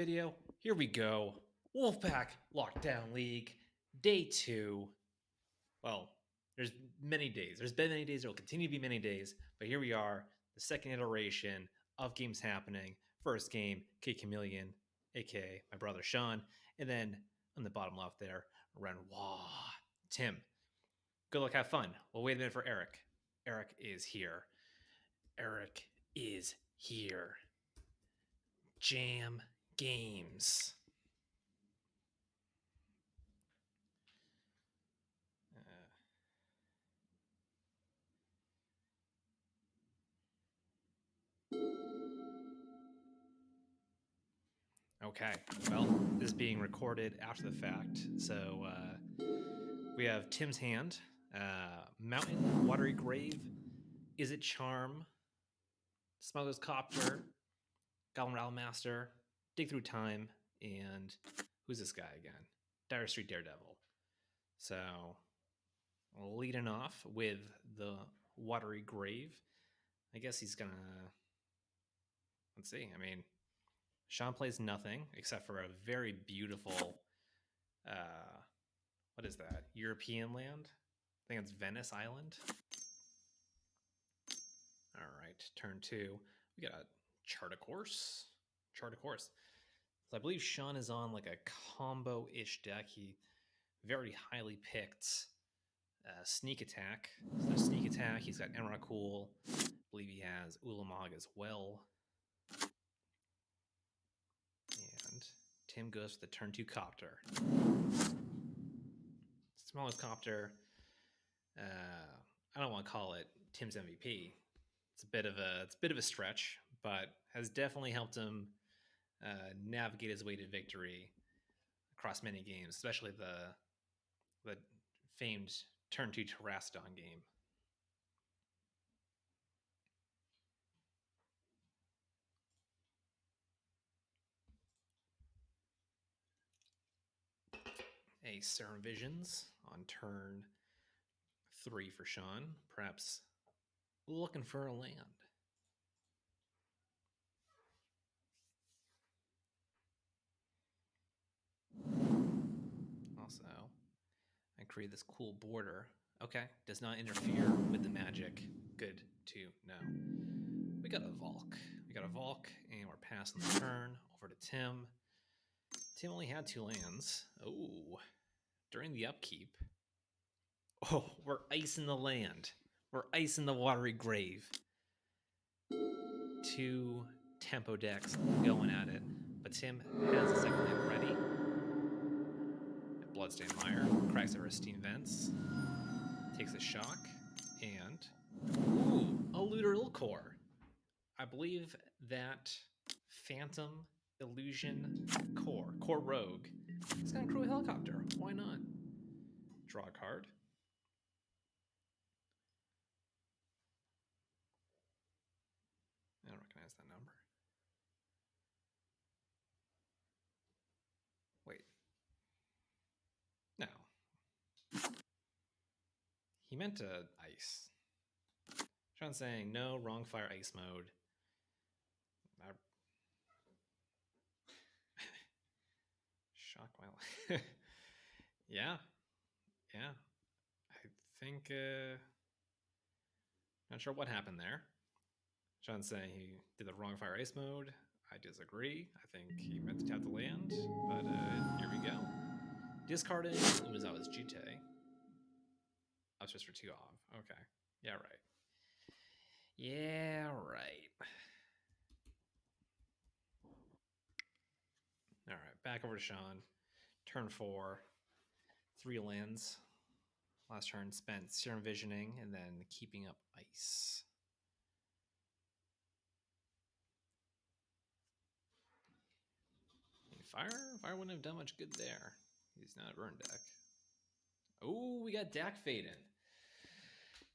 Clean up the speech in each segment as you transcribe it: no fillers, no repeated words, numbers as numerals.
Video. Here we go. Wolfpack Lockdown League, day 2. Well, there's many days. There's been many days. There will continue to be many days. But here we are, the second iteration of games happening. First game, K Chameleon, aka my brother Shawn. And then on the bottom left there, Renoir, Tim. Good luck, have fun. Well, wait a minute for Eric. Eric is here. Eric is here. Jam games. Okay, well, this is being recorded after the fact, so we have Tim's Hand, Mountain, Watery Grave, Is It Charm, Smuggler's Copter, Goblin Rattle Master, Dig Through Time, and who's this guy again? Dire Street Daredevil. So, leading off with the Watery Grave, I guess he's gonna, let's see, I mean, Shawn plays nothing except for a very beautiful, what is that? European land? I think it's Venice Island. All right, turn 2. We got a chart a course. Chart a course. So I believe Shawn is on like a combo-ish deck. He very highly picked Sneak Attack. So Sneak Attack, he's got Emrakul. I believe he has Ulamog as well. And Tim goes for the turn 2 Copter. Smallest Copter. I don't want to call it Tim's MVP. It's a bit of a stretch, but has definitely helped him navigate his way to victory across many games, especially the famed turn 2 Terrastodon game. A Serum Visions on turn 3 for Shawn, perhaps looking for a land. Also, I create this cool border. Okay, does not interfere with the magic. Good to know. We got a Volk. And we're passing the turn over to Tim. Tim only had 2 lands. Oh, during the upkeep. Oh, we're icing the land. We're icing the Watery Grave. 2 tempo decks going at it. But Tim has the second land ready. Bloodstained Mire cracks over Steam Vents. Takes a shock. And ooh, a Looter Ilcore. I believe that Phantom Illusion Core Rogue. It's got a Crew Helicopter. Why not? Draw a card. I don't recognize that number. Wait. No. He meant to ice. Shawn's saying no, wrong fire ice mode. Shock while. Yeah. I think not sure what happened there. Shawn's saying he did the wrong fire ice mode. I disagree. I think he meant to tap the land, but here we go. Discarding Umezawa's Jite. Just for 2 off. Okay. Yeah, right. All right, back over to Shawn. Turn 4. 3 lands. Last turn spent Serum Visioning and then keeping up ice. Fire wouldn't have done much good there. He's not a burn deck. Oh, we got Dak Faden.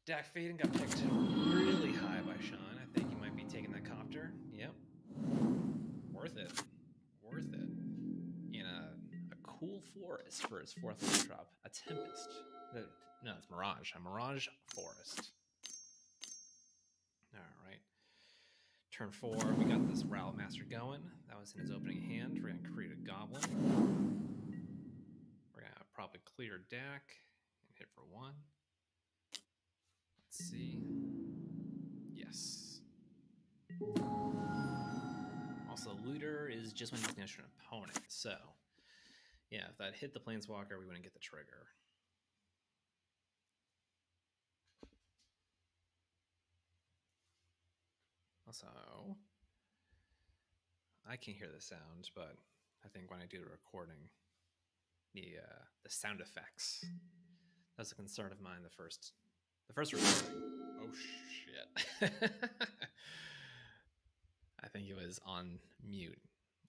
Dak Faden got picked really high by Shawn. I think he might be taking that Copter. Yep. Worth it. In a cool forest for his 4th land drop. A Tempest. No, it's Mirage. A Mirage Forest. All right. Turn 4, we got this Rattle Master going. That was in his opening hand. We're going to create a Goblin. We're going to probably clear deck and hit for 1. Let's see. Yes. Also, Looter is just when you finish an opponent. So, yeah, if that hit the Planeswalker, we wouldn't get the trigger. Also, I can't hear the sound, but I think when I do the recording, the sound effects, that's a concern of mine. The first recording. Oh shit! I think it was on mute.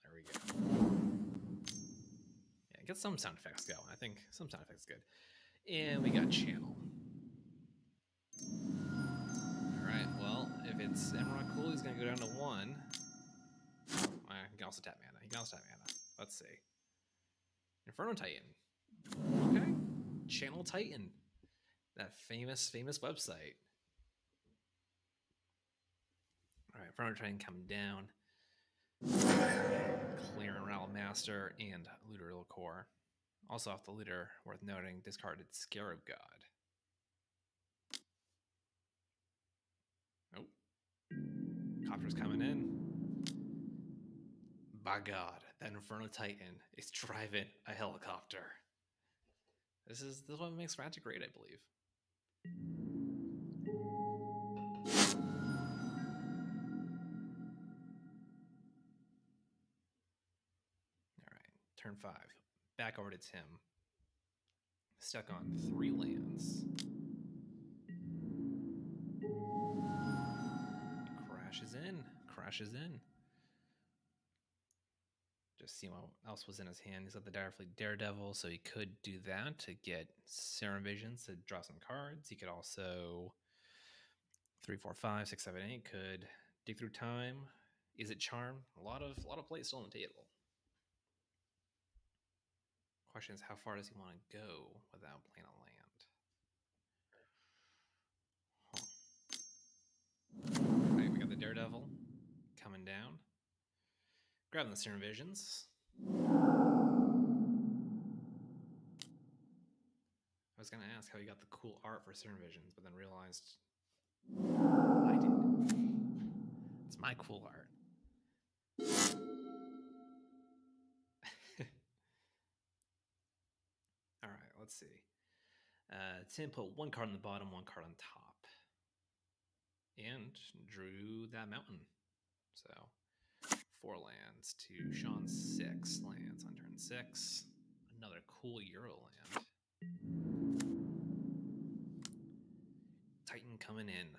There we go. Yeah, get some sound effects going. I think some sound effects good. And we got channel. All right. Well, if it's Emerald Cool, he's gonna go down to 1. He can also tap mana. Let's see. Inferno Titan. Okay. Channel Titan. That famous website. All right, Inferno Titan coming down. Clearing Rattle Master and Looter Core. Also off the Looter, worth noting, discarded Scarab God. Oh. Copter's coming in. By God, that Inferno Titan is driving a helicopter. This is what makes Magic great, I believe. All right, turn 5. Back over to Tim. Stuck on 3 lands. Crashes in. Just seeing what else was in his hand. He's got the Direfleet Daredevil, so he could do that to get Serum Visions to draw some cards. He could also 3, 4, 5, 6, 7, 8 could dig through time. Is it Charm? A lot of plays still on the table. Question is, how far does he want to go without playing a land? Huh. All right, we got the Daredevil coming down. Grabbing the Serum Visions. I was going to ask how you got the cool art for Serum Visions, but then realized I did. It's my cool art. All right, let's see. Tim put 1 card on the bottom, 1 card on top. And drew that mountain. So 4 lands to Shawn's 6 lands on turn 6. Another cool Euro land. Titan coming in.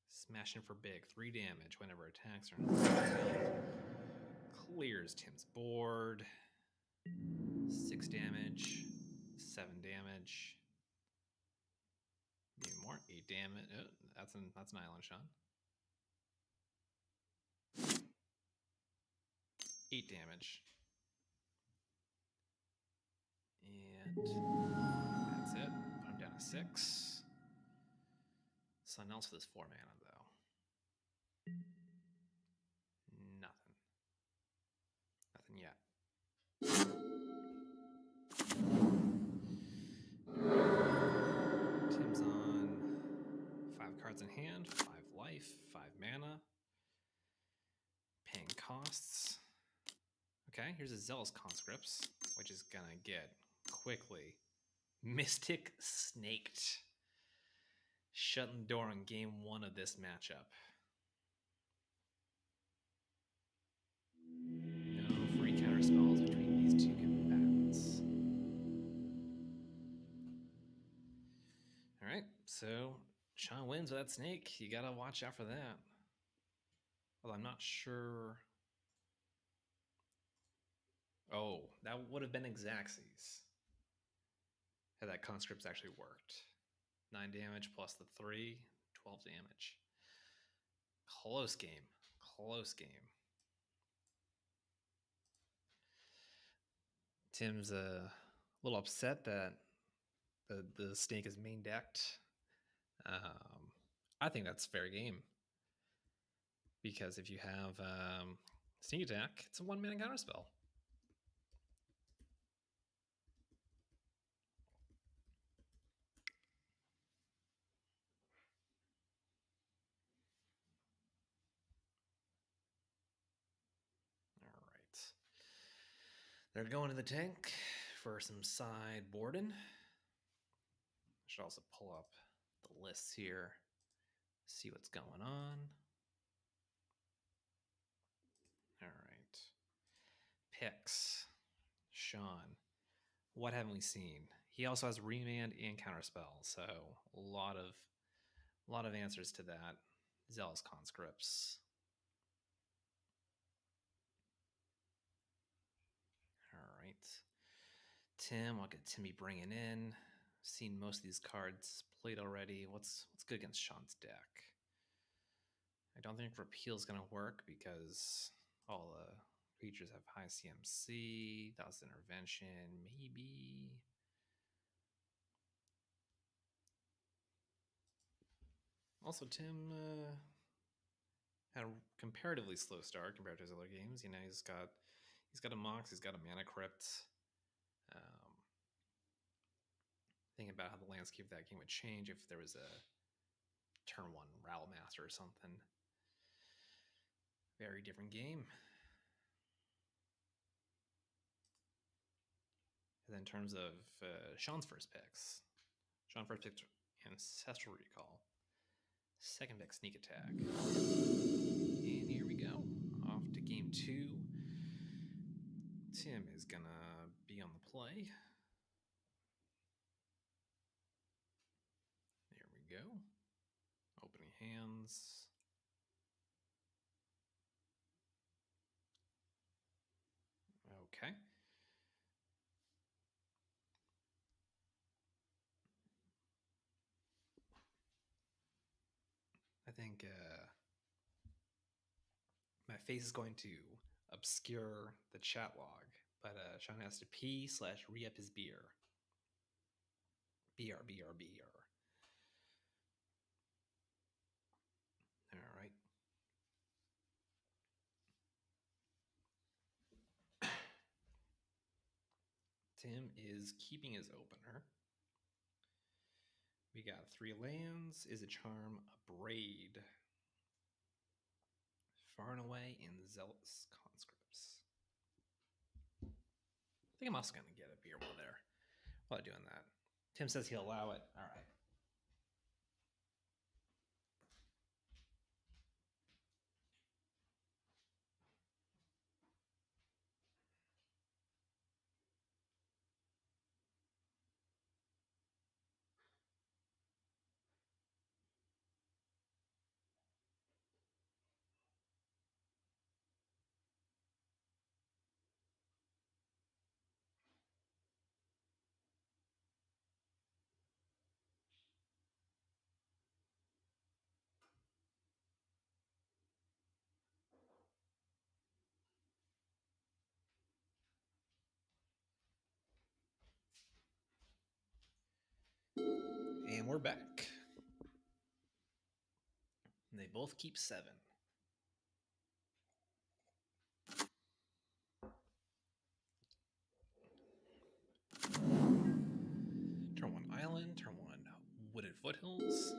Smashing for big. 3 damage whenever it attacks or clears Tim's board. 6 damage. 7 damage. Maybe more. 8 damage. Oh, that's an island, Shawn. 8 damage. And that's it. Put him down to 6. Something else for this 4 mana, though. Nothing. Nothing yet. Tim's on 5 cards in hand, 5 life, 5 mana. Paying costs. Okay, here's a Zealous Conscripts, which is gonna get quickly Mystic Snaked. Shutting the door on game 1 of this matchup. No free counter spells between these 2 combatants. All right, so Shawn wins with that snake. You gotta watch out for that. Well, I'm not sure. Oh, that would have been Xaxes. Had that conscripts actually worked. 9 damage plus the 3, 12 damage. Close game. Close game. Tim's a little upset that the snake is main decked. I think that's fair game. Because if you have sneak attack, it's a 1-mana counterspell. All right. They're going to the tank for some sideboarding. I should also pull up the lists here, see what's going on. All right. Picks. Shawn. What haven't we seen? He also has remand and counterspell, so a lot of answers to that. Zealous conscripts. All right. Tim, what could Timmy bringing in? Seen most of these cards played already. What's good against Shawn's deck? I don't think repeal is going to work because all the creatures have high CMC. That was intervention, maybe. Also, Tim had a comparatively slow start compared to his other games. You know, he's got a Mox, he's got a Mana Crypt. Thinking about how the landscape of that game would change if there was a turn 1 Rattle Master or something. Very different game. And then in terms of Shawn's first picks, Shawn first picked Ancestral Recall. Second pick, Sneak Attack. And here we go. Off to game 2. Tim is going to be on the play. There we go. Opening hands. Okay. I think my face is going to obscure the chat log, but Shawn has to pee/re-up his beer. BR. All right. Tim is keeping his opener. We got 3 lands, Is a Charm, a Braid, Far and Away, and Zealous Conscripts. I think I'm also going to get a beer while doing that. Tim says he'll allow it. All right. And we're back. And they both keep 7. Turn 1 Island, turn 1 Wooded Foothills.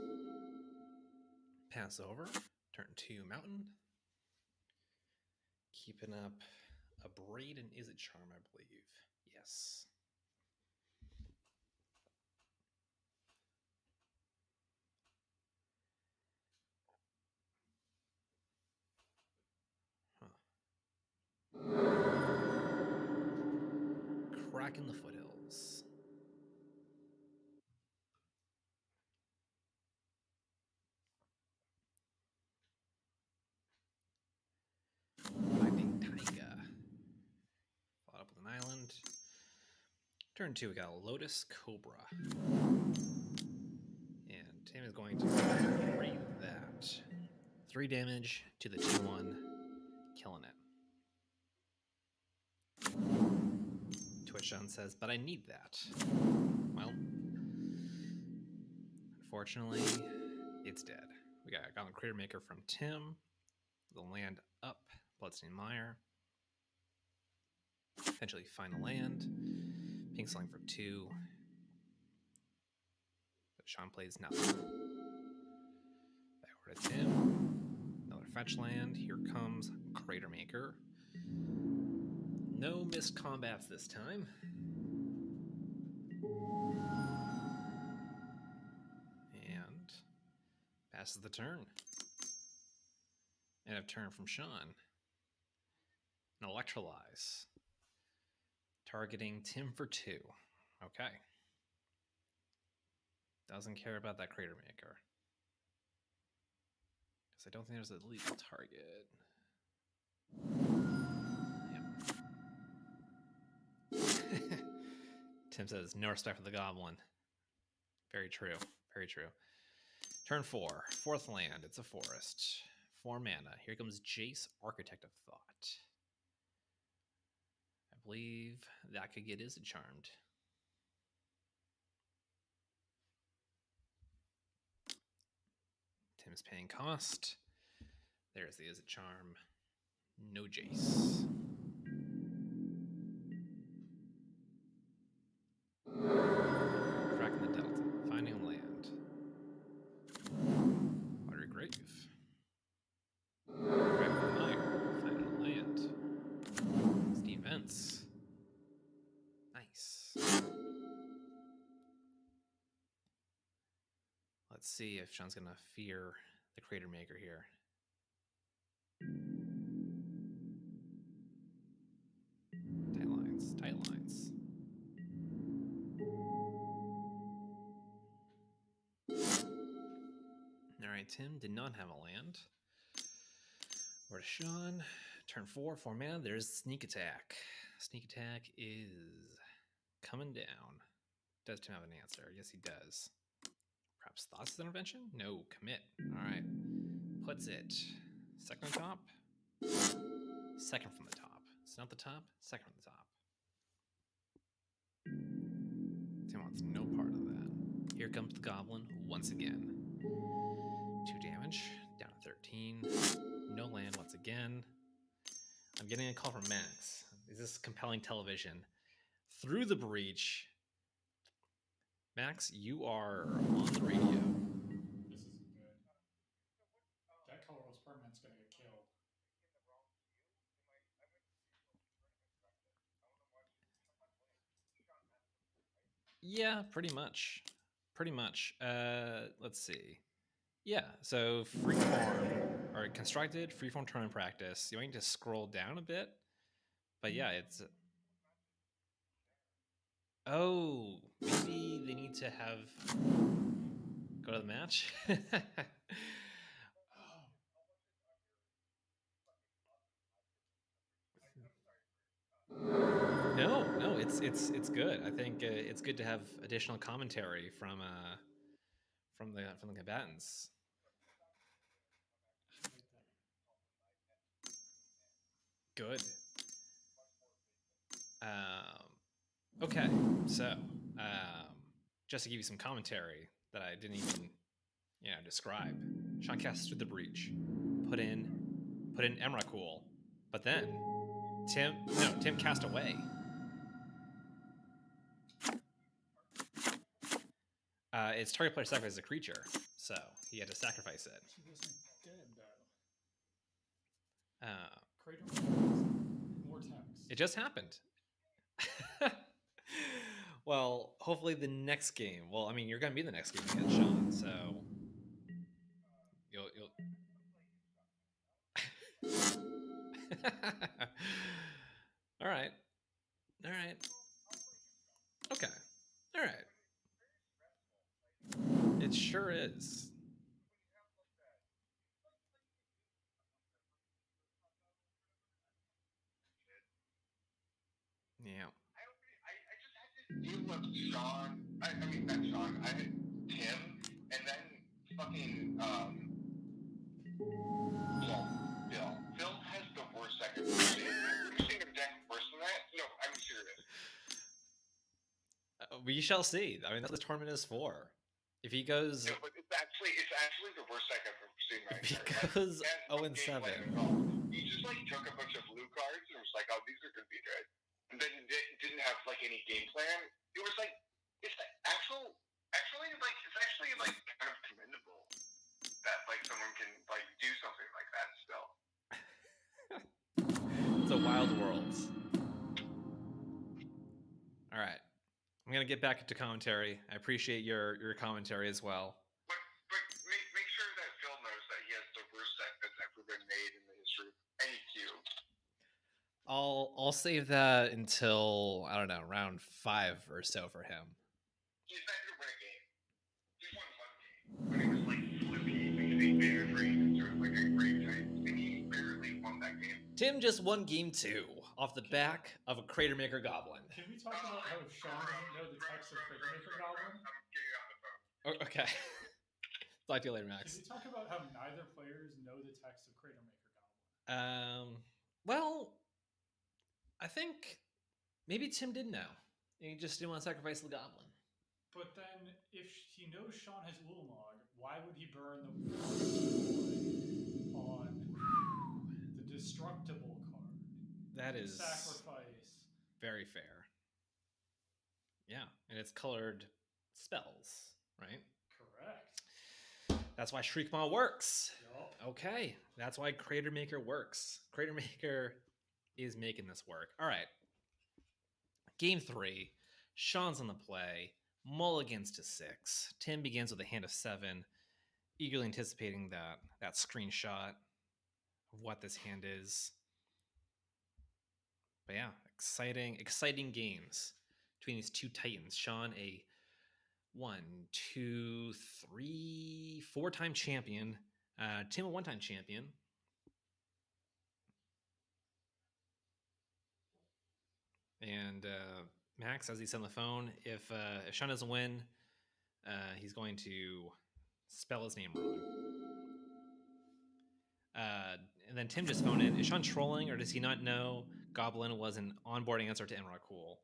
Pass over. Turn 2 Mountain. Keeping up a Braid and Is it Charm, I believe. Yes. Cracking the Foothills. Lightning Taiga. Followed up with an island. Turn 2, we got a Lotus Cobra. And Tim is going to read that. 3 damage to the 2/1, killing it. To which Shawn says, but I need that. Well, unfortunately, it's dead. We got a Gauntlet Creator Maker from Tim. The land up. Bloodstained Mire. Potentially find a land. Pink selling for 2. But Shawn plays nothing. Back over to Tim. Another fetch land. Here comes Crater Maker. No missed combats this time. And passes the turn. End of turn from Shawn. An Electrolyze. Targeting Tim for 2. Okay. Doesn't care about that Crater Maker. Because I don't think there's a legal target. Yep. Tim says, no respect for the goblin. Very true. Very true. Turn 4. 4th land. It's a forest. 4 mana. Here comes Jace, Architect of Thought. I believe that could get Izzet Charmed. Tim's paying cost. There's the Izzet Charm. No Jace. Cracking the Delta. Finding a land. Watery Grave. Cracking the Mire. Finding a land. Steam Vents. Nice. Let's see if Shawn's gonna fear the Crater Maker here. Tight lines. All right, Tim did not have a land. Over to Shawn. Turn 4, 4 mana. There's Sneak Attack. Sneak Attack is coming down. Does Tim have an answer? Yes, he does. Perhaps Thoughts of Intervention? No, commit. All right. Puts it second on top. Second from the top. It's not the top, second from the top. Tim wants no part of that. Here comes the Goblin once again. 2 damage, down to 13. No land once again. I'm getting a call from Max. Is this compelling television? Through the breach. Max, you are on the radio. This isn't good. That colorless permanent's going to get killed. Yeah, pretty much. Pretty much. Let's see. Yeah, so freeform, or constructed, freeform tournament practice. You might need to scroll down a bit. But yeah, it's... Oh, maybe they need to have... Go to the match? No, it's good. I think it's good to have additional commentary from the combatants. Good. Okay, so just to give you some commentary that I didn't even describe. Shawn casts Through the Breach, put in Emrakul, but then Tim cast away. It's target player sacrifices a creature, so he had to sacrifice it. She wasn't dead though. Vortex. It just happened. Well, hopefully the next game. Well, I mean, you're gonna be the next game against Shawn, so you'll. All right. Okay. All right. It sure is. Yeah. You look Shawn. I mean, not Shawn. I had Tim, and then fucking Bill. Phil has the worst second. You're seeing a deck worse than that? No, I'm serious. We shall see. I mean, that's what the tournament is for. If he goes, No, but it's actually the worst deck I've ever interesting my entire life. Because Has 0 no and game 7. plan at all. He just like took a bunch of blue cards and was like, "Oh, these are gonna be good," and then didn't have like any game plan. It was like it's actually like kind of commendable that like someone can like do something like that still. It's a wild world. All right. I'm going to get back into commentary. I appreciate your commentary as well. But make sure that Phil knows that he has the worst deck that's ever been made in the history of any cube. I'll save that until, I don't know, round 5 or so for him. He's not going to win a game. He's won one game, but it was like flippy mixing banners range. It was like a great time, and he barely won that game. Tim just won game 2 off the back of a Crater Maker Goblin. Can we talk about how Shawn doesn't know the text of Crater Maker Goblin? I'm getting on the phone. Okay. Talk to you later, Can Max. we talk about how neither players know the text of Crater Maker Goblin? Well, I think maybe Tim did know. He just didn't want to sacrifice the goblin. But then, if he knows Shawn has Ulamog, why would he burn the on the destructible card? That is sacrifice. Very fair. Yeah, and it's colored spells, right? Correct. That's why Shriekmaw works. Yup. Okay, that's why Crater Maker works. Crater Maker is making this work. All right. Game 3. Shawn's on the play. Mulligans to 6. Tim begins with a hand of 7, eagerly anticipating that screenshot of what this hand is. But yeah, exciting games between these two titans. Shawn, a 4-time champion. Tim, a 1-time champion. And Max, as he's on the phone, if Shawn doesn't win, he's going to spell his name wrong. And then Tim just phoned in. Is Shawn trolling, or does he not know Goblin was an onboarding answer to Emrakul?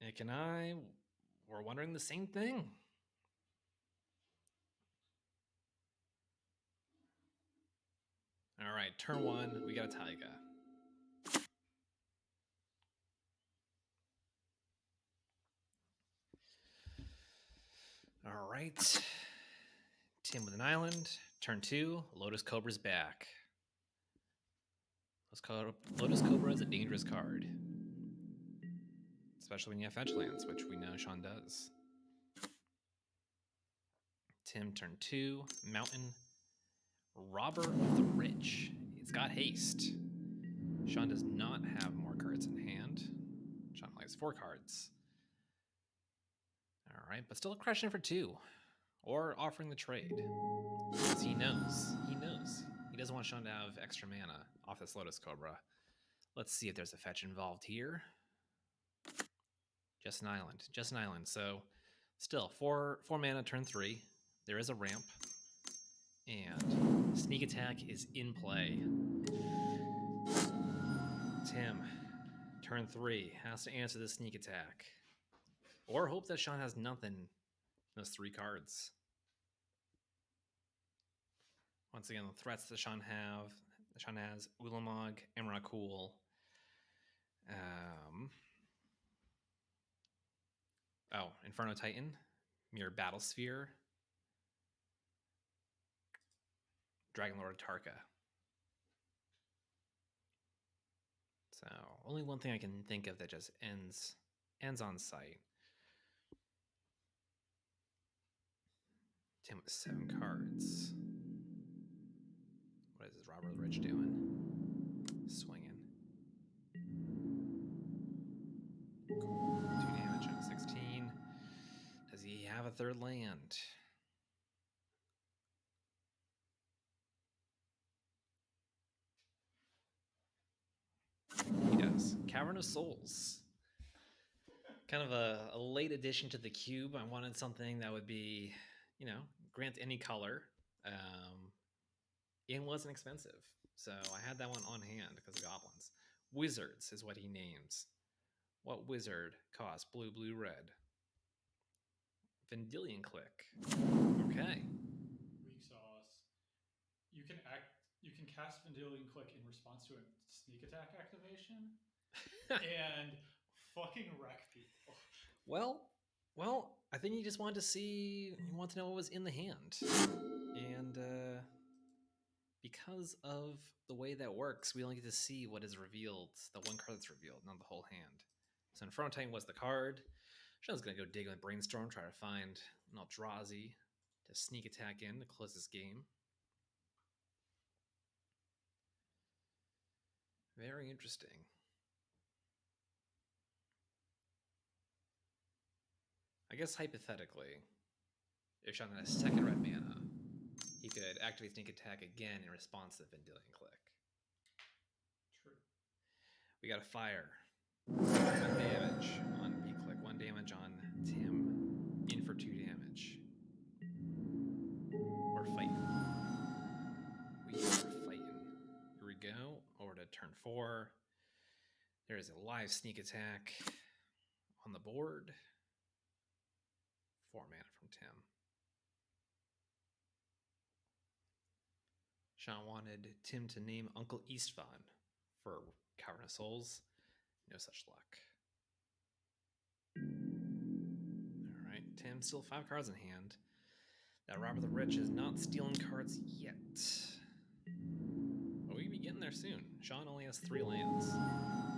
Nick and I were wondering the same thing. All right, turn 1, we got a Taiga. All right. Tim with an island. Turn 2, Lotus Cobra's back. Lotus Cobra is a dangerous card. Especially when you have fetch lands, which we know Shawn does. Tim, turn 2, Mountain. Robber of the Rich. It's got haste. Shawn does not have more cards in hand. Shawn only has 4 cards. All right, but still a question for 2. Or offering the trade. Because he knows. He doesn't want Shawn to have extra mana off this Lotus Cobra. Let's see if there's a fetch involved here. Just an island. So still, 4 mana, turn 3. There is a ramp. And sneak attack is in play. Tim, turn 3, has to answer the sneak attack. Or hope that Shawn has nothing in those 3 cards. Once again, the threats that Shawn has Ulamog, Emrakul. Inferno Titan, Mirror Battlesphere, Dragonlord Tarka. So only one thing I can think of that just ends on sight. Tim with 7 cards. What is this Robert Rich doing? Swinging. Cool. 2 damage on 16. Does he have a 3rd land? He does. Cavern of Souls. Kind of a late addition to the cube. I wanted something that would be, grant any color. And wasn't expensive. So I had that one on hand because of goblins. Wizards is what he names. What wizard costs blue, blue, red? Vendilion Click. Okay. Weak You can cast Vendilion Click in response to a sneak attack activation and fucking wreck people. Well, I think he just wanted to see. He wanted to know what was in the hand, and because of the way that works, we only get to see what is revealed. The one card that's revealed, not the whole hand. So in front of Titan was the card. Sean's gonna go dig with Brainstorm, try to find an Eldrazi to sneak attack in to close this game. Very interesting. I guess hypothetically, if Sean had a second red mana, he could activate sneak attack again in response to the Vendilion Click. True. We got a fire. 1 damage on B-Click, 1 damage on Tim. In for 2 damage. We're fighting. We are fighting. Here we go. Over to turn 4. There is a live sneak attack on the board. 4 mana from Tim. Shawn wanted Tim to name Uncle Eastvan for Cavern of Souls. No such luck. All right, Tim still 5 cards in hand. That Robert the Rich is not stealing cards yet. But we can be getting there soon. Shawn only has 3 lands.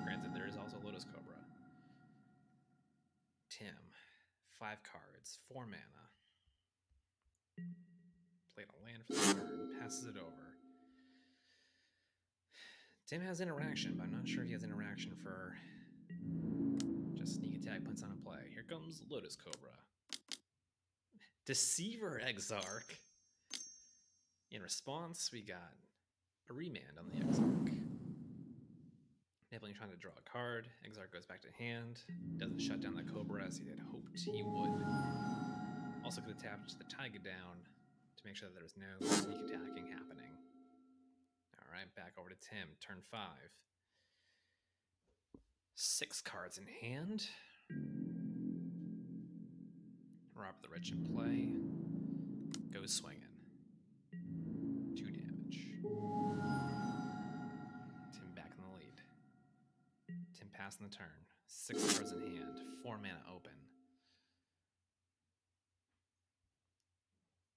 Granted, there is also Lotus Cobra. Tim, 5 cards, 4 mana. Played a land for the turn, passes it over. Tim has interaction, but I'm not sure if he has interaction for just sneak attack puts on a play. Here comes Lotus Cobra. Deceiver Exarch. In response, we got a remand on the Exarch. Enabling trying to draw a card. Exarch goes back to hand. Doesn't shut down the Cobra as he had hoped he would. Also could have tapped the Taiga down to make sure that there was no sneak attacking happening. All right, back over to Tim. Turn 5. 6 cards in hand. Robert the Rich in play. Goes swinging. 2 damage. Tim back in the lead. Tim passing the turn. 6 cards in hand. 4 mana open.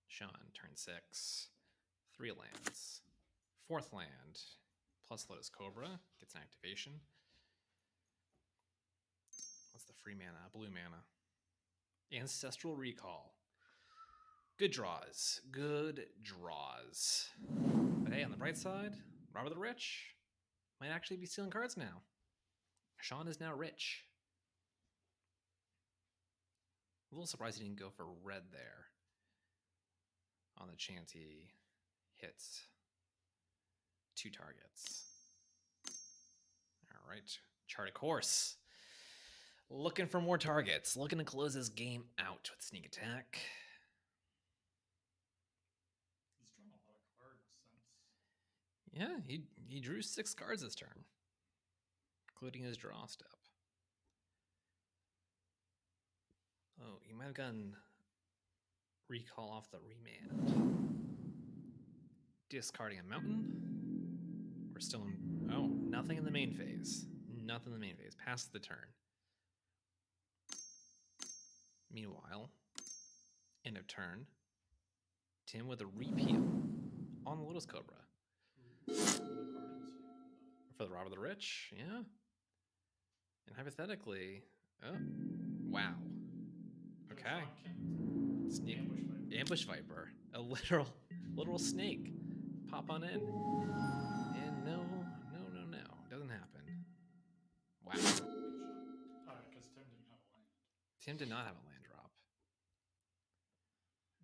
Shawn, turn 6. 3 lands. 4th land. Plus Lotus Cobra. Gets an activation. What's the free mana? Blue mana. Ancestral Recall. Good draws. Good draws. But hey, on the bright side, Robert the Rich might actually be stealing cards now. Shawn is now rich. A little surprised he didn't go for red there. On the chance he hits 2 targets. All right, chart a course. Looking for more targets. Looking to close this game out with sneak attack. He's drawn a lot of cards since. Yeah, he drew 6 cards this turn, including his draw step. Oh, he might have gotten recall off the remand. Discarding a mountain. We're still in... Oh, nothing in the main phase. Nothing in the main phase. Past the turn. Meanwhile, end of turn. Tim with a repeal on the Lotus Cobra. For the Robber the Rich, yeah. And hypothetically... Oh, wow. Okay. Sneak, ambush Viper. A literal snake. Pop on in. And no. Doesn't happen. Wow. Because Tim didn't have a land. Tim did not have a land drop.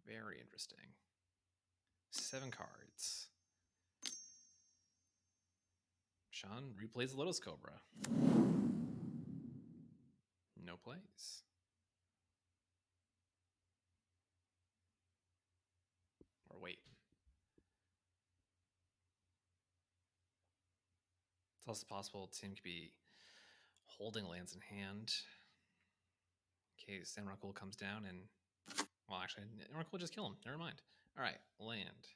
Very interesting. 7 cards. Shawn replays the Lotus Cobra. No plays. Or wait. It's also possible Tim could be holding lands in hand in case Emrakul comes down and... Well, actually, Emrakul will just kill him. Never mind. All right, land.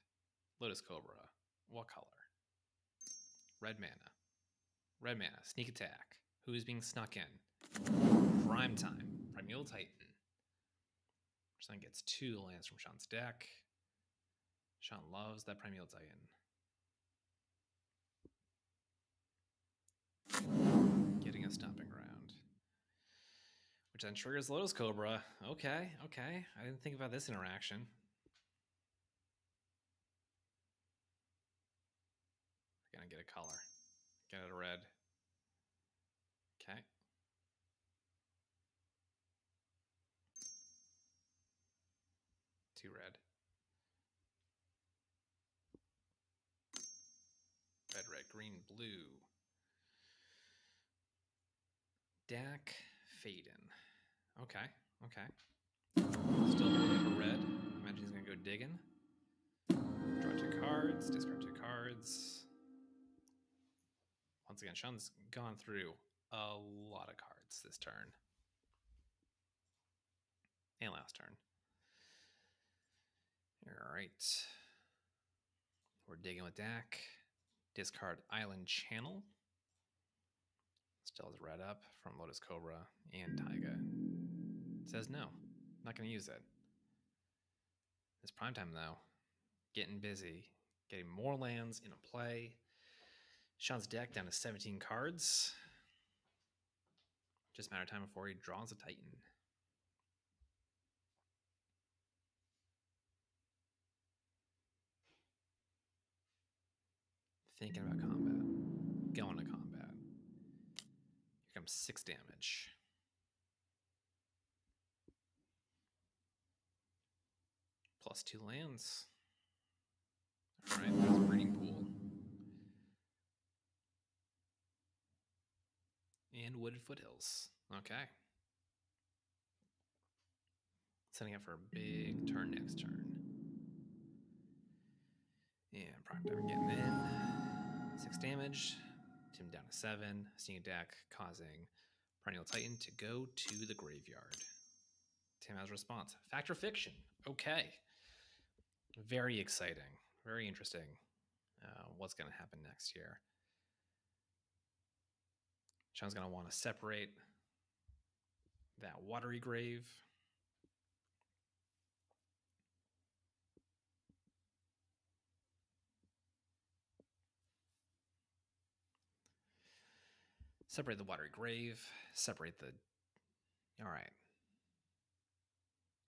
Lotus Cobra. What color? Red mana. Red mana. Sneak attack. Who's being snuck in? Prime time. Primeval Titan. Shawn gets 2 lands from Shawn's deck. Shawn loves that Primeval Titan. Getting a stomping ground. Which then triggers Lotus Cobra. Okay. I didn't think about this interaction. Gonna get a color. Get it a red. Okay. Two red. Red, green, blue. Dak Faden. Okay. Still holding up a red. Imagine he's gonna go digging. Draw 2 cards, discard 2 cards. Once again, Shawn's gone through a lot of cards this turn. And last turn. Alright. We're digging with Dak. Discard Island Channel. Still has red up from Lotus Cobra and Taiga. Says no, not going to use it. It's prime time though. Getting busy. Getting more lands into play. Shawn's deck down to 17 cards. Just a matter of time before he draws a Titan. Thinking about combat. Going to combat. Here comes 6 damage. Plus 2 lands. Alright, there's a breeding pool. And Wooded Foothills. Okay. Setting up for a big turn next turn. And prime time getting in. 6 damage. Tim down to 7. Sneak attack causing Perennial Titan to go to the graveyard. Tim has a response. Fact or fiction? Okay. Very exciting. Very interesting. What's going to happen next here? Shawn's going to want to separate that Watery Grave. Separate the Watery Grave. Separate the... All right.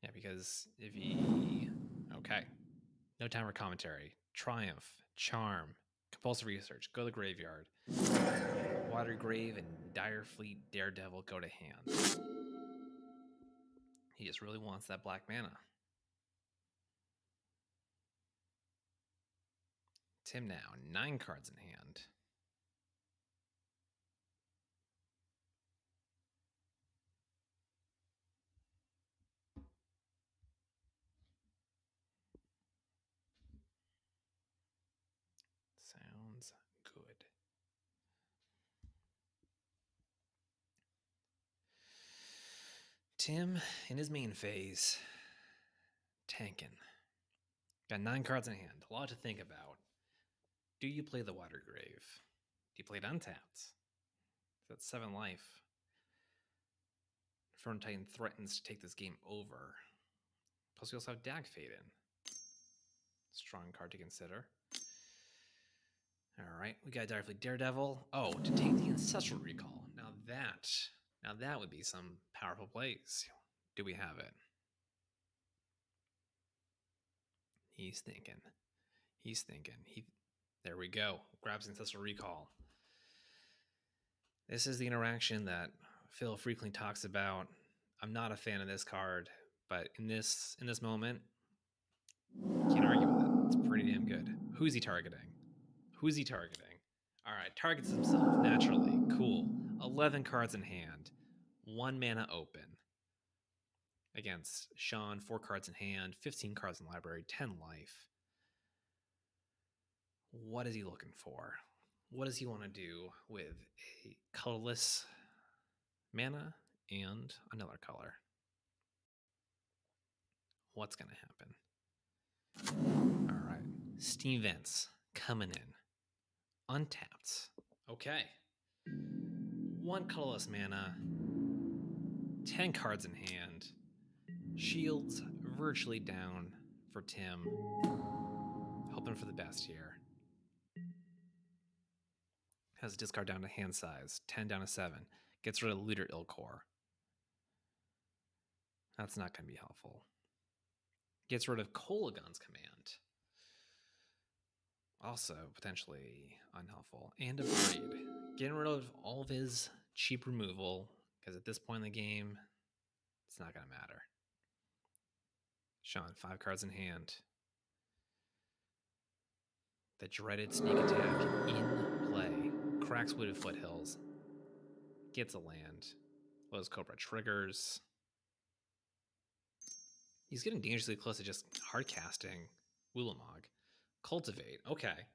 Yeah, because if he... Okay. No time for commentary. Triumph. Charm. Compulsive Research. Go to the graveyard. Watery Grave and Dire Fleet Daredevil go to hand. He just really wants that black mana. Tim now, 9 cards in hand. Sounds good. Tim, in his main phase, tanking. Got 9 cards in hand. A lot to think about. Do you play the Water Grave? Do you play it untapped? That's 7 life. Front Titan threatens to take this game over. Plus, we also have Dak Faden. Strong card to consider. All right, we got Dire Fleet Daredevil. Oh, to take the Ancestral Recall. Now that would be some powerful plays. Do we have it? He's thinking. There we go. Grabs Ancestral Recall. This is the interaction that Phil frequently talks about. I'm not a fan of this card, but in this moment, can't argue with it. It's pretty damn good. Who's he targeting? All right, targets himself naturally. Cool. 11 cards in hand. 1 mana open. Against Shawn, 4 cards in hand, 15 cards in library, 10 life. What is he looking for? What does he want to do with a colorless mana and another color? What's going to happen? All right. Steam Vents coming in. Untapped. Okay. 1 colorless mana. 10 cards in hand. Shields virtually down for Tim. Hoping for the best here. Has a discard down to hand size. 10 down to 7. Gets rid of Looter Ilkor. That's not going to be helpful. Gets rid of Kolagon's command. Also potentially unhelpful. And a Breed. Getting rid of all of his cheap removal, because at this point in the game, it's not going to matter. Shawn, 5 cards in hand. The dreaded sneak attack in play. Cracks Wooded Foothills. Gets a land. Lowe's Cobra triggers. He's getting dangerously close to just hard casting Ulamog. Cultivate. Okay.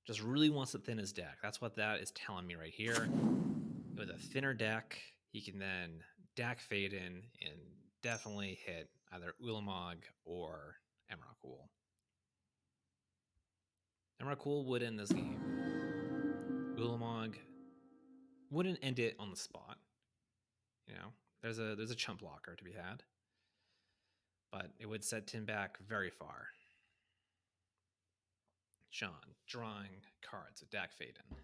Just really wants to thin his deck. That's what that is telling me right here. With a thinner deck, he can then deck fade in and definitely hit either Ulamog or Emrakul. Emrakul would end this game. Ulamog wouldn't end it on the spot. You know, there's a chump blocker to be had. But it would set Tim back very far. Shawn drawing cards with Dak Faden.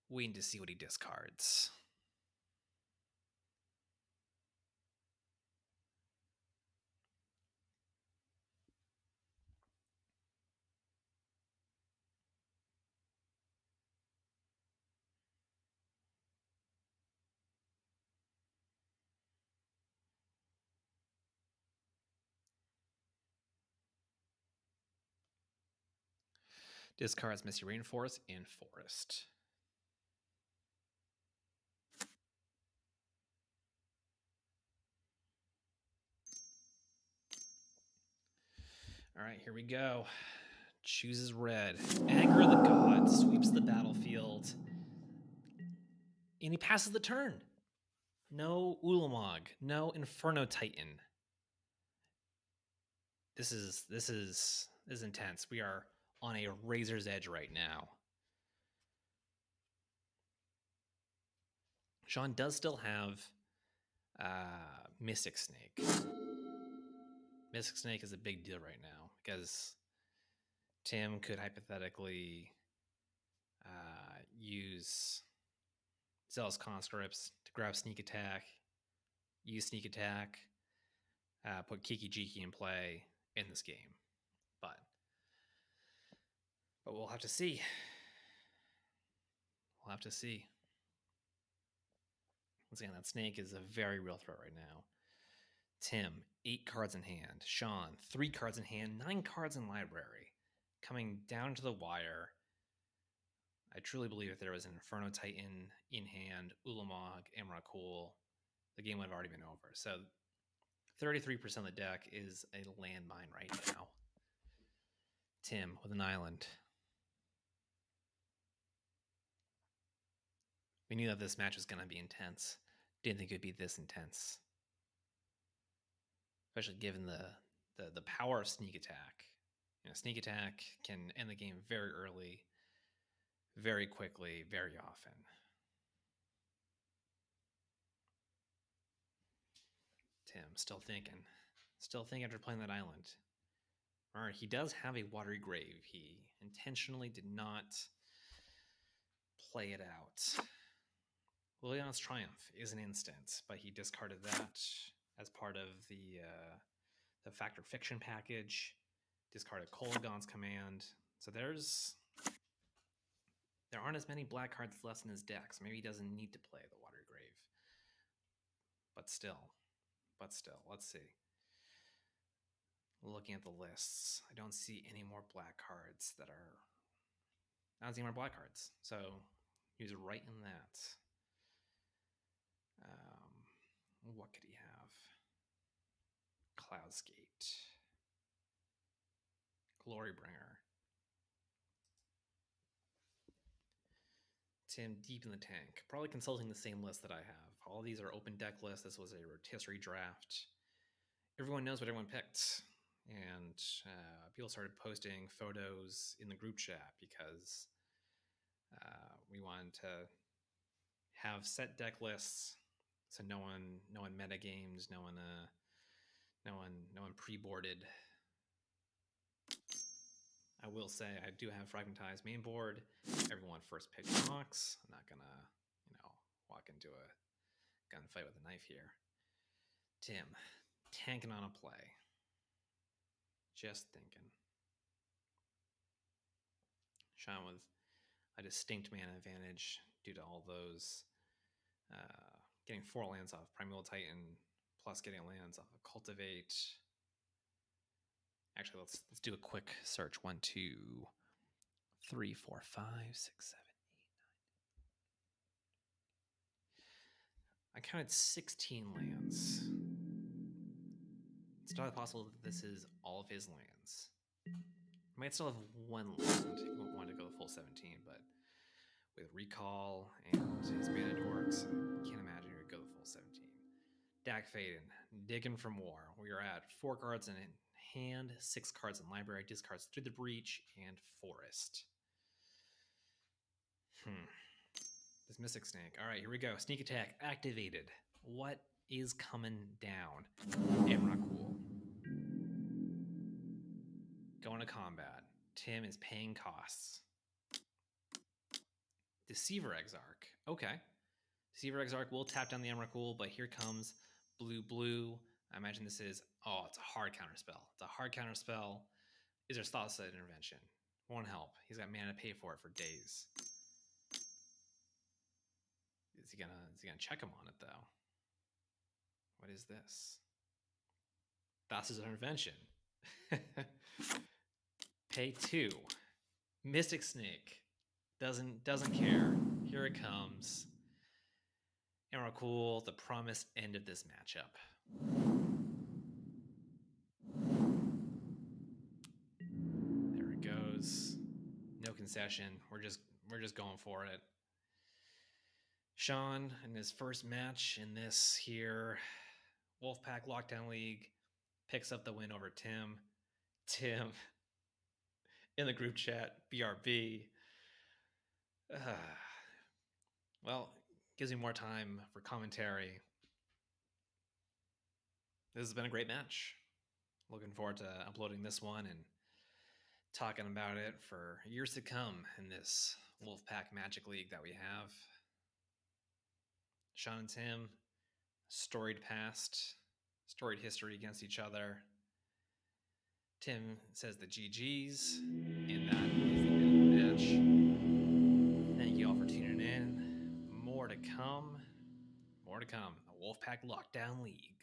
Waiting to see what he discards. Discards Misty Rainforest and Forest. All right, here we go. Chooses red. Anger of the God sweeps the battlefield. And he passes the turn. No Ulamog. No Inferno Titan. This is intense. We are on a razor's edge right now. Shawn does still have Mystic Snake. Mystic Snake is a big deal right now because Tim could hypothetically use Zealous Conscripts to grab Sneak Attack, use Sneak Attack, put Kiki Jiki in play in this game. But we'll have to see. We'll have to see. Once again, that Snake is a very real threat right now. Tim, 8 cards in hand. Shawn, 3 cards in hand, 9 cards in library. Coming down to the wire. I truly believe if there was an Inferno Titan in hand, Ulamog, Emrakul, the game would have already been over. So 33% of the deck is a landmine right now. Tim with an island. We knew that this match was going to be intense. Didn't think it would be this intense. Especially given the power of Sneak Attack. You know, Sneak Attack can end the game very early, very quickly, very often. Tim, still thinking after playing that island. All right, he does have a Watery Grave. He intentionally did not play it out. Liliana's Triumph is an instant, but he discarded that as part of the Factor Fiction package. Discarded Kolagon's command. So there aren't as many black cards left in his deck, so maybe he doesn't need to play the Watery Grave. But still, let's see. Looking at the lists, I don't see any more black cards I don't see any more black cards. So he was right in that. What could he have? Cloudsgate. Glorybringer. Tim deep in the tank. Probably consulting the same list that I have. All these are open deck lists. This was a rotisserie draft. Everyone knows what everyone picked. and people started posting photos in the group chat because we wanted to have set deck lists, so no one meta games, no one pre-boarded. I will say I do have Fragmentized main board. Everyone first pick Mox. I'm not gonna, walk into a gunfight with a knife here. Tim, tanking on a play. Just thinking. Shawn with a distinct mana advantage due to all those getting 4 lands off Primeval Titan, plus getting lands off of Cultivate. Actually, let's do a quick search. 1, 2, 3, 4, 5, 6, 7, 8, 9. I counted 16 lands. It's entirely possible that this is all of his lands. I might still have 1 land if we wanted to go the full 17, but with Recall and his mana dorks, I can't imagine he would go the full 17. Dak Faden, digging from war. We are at 4 cards in hand, 6 cards in library, discards Through the Breach and Forest. This Mystic Snake. All right, here we go. Sneak attack activated. What is coming down? Emrakul. Going to combat. Tim is paying costs. Deceiver Exarch. Okay. Deceiver Exarch will tap down the Emrakul, but here comes blue. I imagine this is, it's a hard counter spell. It's a hard counter spell. Is there Thought Set Intervention? Won't help. He's got mana to pay for it for days. Is he gonna check him on it though? What is this? Thought Set Intervention. Pay 2. Mystic Snake. Doesn't care. Here it comes. Emrakul, the promised end of this matchup. There it goes. No concession. We're just going for it. Shawn in his first match in this here Wolfpack Lockdown League picks up the win over Tim. Tim in the group chat, BRB. Well, gives me more time for commentary. This has been a great match. Looking forward to uploading this one and talking about it for years to come in this Wolfpack Magic League that we have. Shawn and Tim, storied past, storied history against each other. Tim says the GGs, and that is the end of the match. Thank you all for tuning in. More to come. The Wolfpack Lockdown League.